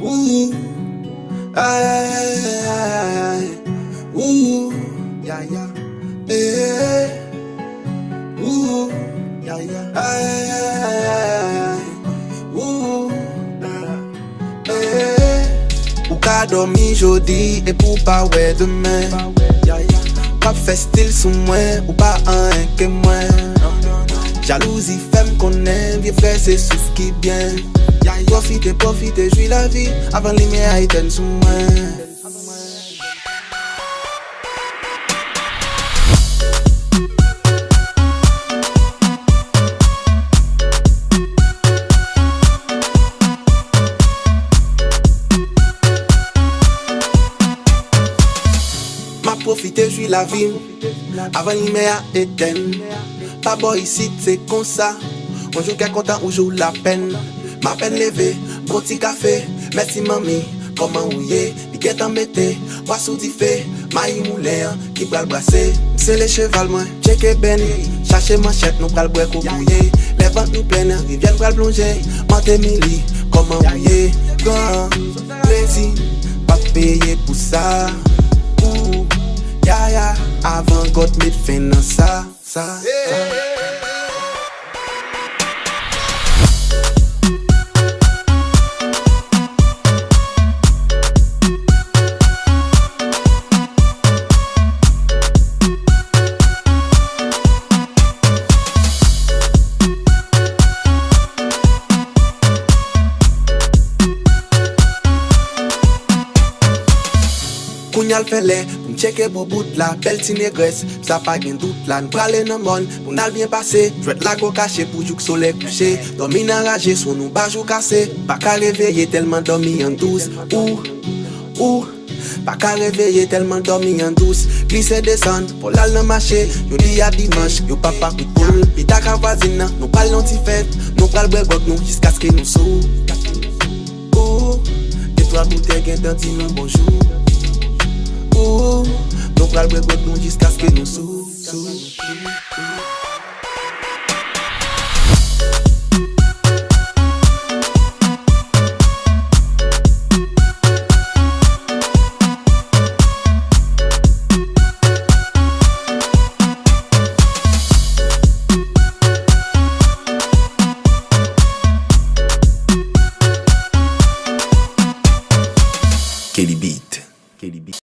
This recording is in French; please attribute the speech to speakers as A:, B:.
A: Ooh, aïe, aïe, aïe, aïe. Ooh, ya, ya, eh. Ooh, ya, ya, aïe, aïe, aïe, aïe. Ooh, eh. Ou ka dormi jodi et pour pas ouais demain. Ya, ya, pas fait style sous moi ou pas un que moi. Jalousie fait me connaître, vieux frère c'est souffle qui bien. Profite, profite, jouis la vie avant les meilleurs items sous moi. Ma profite, jouis la vie avant les meilleurs items. Pas boy ici, c'est comme ça. On joue qu'à content, on joue la peine. Ma peine levée, bon petit café. Merci mamie, comment ouiller. Piquet en mété, poisson d'y fait. Maï moulin, qui pral brasser. C'est les chevals, moi, check ben. Cherchez manchette, nous pral boire bouiller. Les ventes nous pleines, rivière pral plonger. Monte mili, comment ouiller. Grand plaisir, pas payer pour ça. Ouh, ya ya, avant God met fin dans ça. Kounyal fele, pou m'cheke bo bout la, belle ti négresse, ça pas gen doute la, n'prale nan mon, pou n'al bien passé, jouet la go caché pour jouk soleil couché, dormi nan rage, son nou bajou cassé, pas qu'à réveiller tellement dormi en douce, ou, pas qu'à réveiller tellement dormi en douce, glisse descendre, pour l'al nan marché, yo di a dimanche, yo papa coup de poule, pita ka voisine nan, nou pal non ti fête, nou pral bwe gok nou, jusqu'à ce que nous sou, ou, et toi bouteille gen tan ti nou bonjour. Nous pral bwe gok nou jusqu'à ce que nous sou.